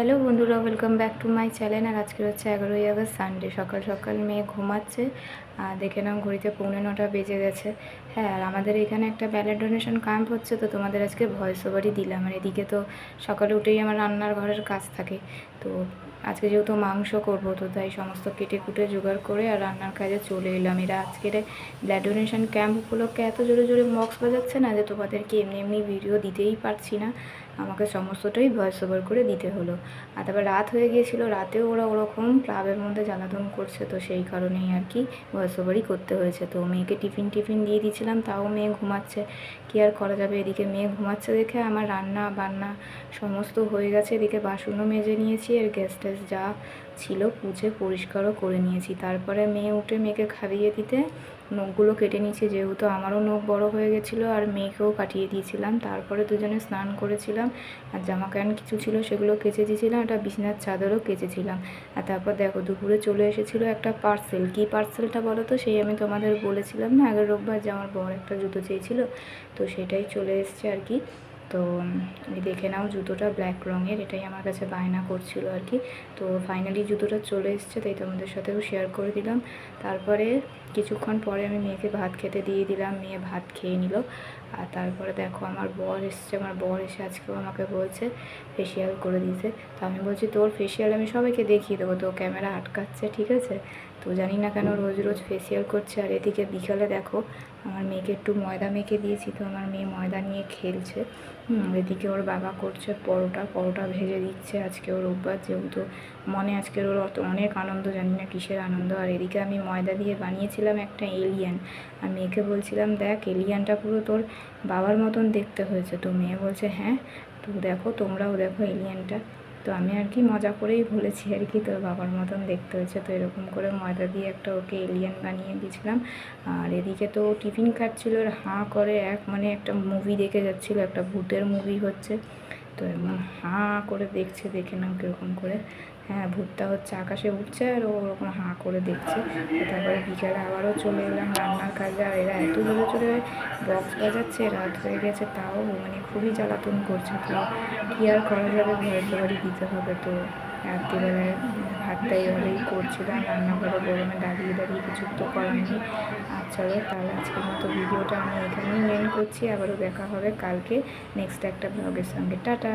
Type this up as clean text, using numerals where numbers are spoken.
Hello বন্ধুরা, welcome back to my channel. আর আজকে হচ্ছে 11ই আগস্ট সানডে। সকাল সকাল মেয়ে ঘুমাচ্ছে, আর দেখে নাও ঘড়িতে 8:45 বেজে গেছে। হ্যাঁ, আর আমাদের এখানে একটা ব্লাড ডোনেশন ক্যাম্প হচ্ছে, তো তোমাদের আজকে ভয়েস ওভারই দিলাম। আর এদিকে তো সকালে উঠেই আমার রান্নার ঘরের কাজ থাকে, তো আজকে যেহেতু মাংস করবো, তো তাই সমস্ত কেটে কুটে জোগাড় করে আর রান্নার কাজে চলে এলাম। এরা আজকের ব্লাড ডোনেশন ক্যাম্প উপলক্ষে এত জোরে জোরে বক্স বাজাচ্ছে না, যে তোমাদেরকে এমনি এমনি ভিডিও দিতেই পারছি না, আমাকে সমস্তটাই ভয়েস ওভার করে দিতে হলো। আর তারপর রাত হয়ে গিয়েছিল, রাতেও ওরা ওরকম ক্লাবের মধ্যে জ্বালাতন করছে, তো সেই কারণেই আর কি ভয়েস ওভারই করতে হয়েছে। তো মেয়েকে টিফিন দিয়ে দিয়েছিলাম, তাও মেয়ে ঘুমাচ্ছে, কী আর করা যাবে। এদিকে মেয়ে ঘুমাচ্ছে দেখে আমার রান্না বান্না সমস্ত হয়ে গেছে। এদিকে বাসনও মেজে নিয়েছি, আর গ্যাস ট্যাস যা ছিল পুছে পরিষ্কারও করে নিয়েছি। তারপরে মেয়ে উঠে মেয়েকে খাইয়ে দিতে নখগুলো কেটে নিয়েছি, যেহেতু আমারও নখ বড় হয়ে গেছিলো, আর মেয়েকেও কাটিয়ে দিয়েছিলাম। তারপরে দুজনে স্নান করেছিলাম, আর জামা প্যান্ট কিছু ছিল সেগুলো কেচে দিয়েছিলাম, একটা বিছানার চাদরও কেচেছিলাম। আর তারপর দেখো দুপুরে চলে এসেছিলো একটা পার্সেল। কী পার্সেলটা বলো তো? সেই আমি তোমাদের বলেছিলাম না আগের রোববার যে আমার বর একটা জুতো চেয়েছিল, তো সেটাই চলে এসছে আর কি। তো এই দেখে নাও, জুতোটা ব্ল্যাক রঙের, এটাই আমার কাছে বায়না করছিল আর কি। তো ফাইনালি জুতোটা চলে এসছে, তাই তোমাদের সাথেও শেয়ার করে দিলাম। তারপরে কিছুক্ষণ পরে আমি মেয়েকে ভাত খেতে দিয়ে দিলাম, মেয়ে ভাত খেয়ে নিল। আর তারপরে দেখো আমার বর এসছে, আমার বর এসে আজকেও আমাকে বলছে ফেসিয়াল করে দিতে। তো আমি বলছি তোর ফেসিয়াল আমি সবাইকে দেখিয়ে দেবো, তো ক্যামেরা আটকাচ্ছে, ঠিক আছে। তো জানি না কেন রোজ রোজ ফেসিয়াল করছে। আর এদিকে বিকালে দেখো আমার মেয়েকে একটু ময়দা মেখে দিয়েছি, তো আমার মেয়ে ময়দা নিয়ে খেলছে। এদিকে ওর বাবা করছে পরোটা ভেজে দিচ্ছে। আজকে ওর রোববার, যেহেতু মনে আজকের ওর অনেক আনন্দ, জানি না কিসের আনন্দ। আর এদিকে আমি ময়দা দিয়ে বানিয়েছিলাম একটা এলিয়ান, আর মেয়েকে বলছিলাম দেখ এলিয়ানটা পুরো তোর বাবার মতন দেখতে হয়েছে। তো মেয়ে বলছে হ্যাঁ, তো দেখো তোমরাও দেখো এলিয়ানটা। তো আমি আর কি মজা করেই বলেছি আর কি, তোর বাবার মতন দেখতে হয়েছে। তো এরকম করে ময়দা দিয়ে একটা ওকে এলিয়ান বানিয়ে দিয়েছিলাম। আর এদিকে তো টিফিন খাচ্ছিল, আর হাঁ করে একটা মুভি দেখে যাচ্ছিলো, একটা ভূতের মুভি হচ্ছে। তো এমন হাঁ করে দেখছে, দেখে নাও কীরকম করে। হ্যাঁ, ভূতটা হচ্ছে আকাশে উঠছে, আর ও ওরকম হাঁ করে দেখছে। তারপরে বিকেলে আবারও চলে এলাম রান্নার কাজে। আর এরা এত জোরে জোরে বক্স বাজাচ্ছে, রাত হয়ে গেছে, তাও খুবই জ্বালাতন করছে। তো কী আর করা যাবে, ভয়েস ওভারই দিতে হবে। তো রাত্রিবেলায় ভাতটা এইভাবেই করছিলাম, রান্নাঘরে গরমে দাঁড়িয়ে দাঁড়িয়ে, কিছু তো করার নেই। আর চলো তাহলে আজকের মতো ভিডিওটা আমি এখানেই এন্ড করছি। আবারও দেখা হবে কালকে নেক্সট একটা ব্লগের সঙ্গে। টাটা।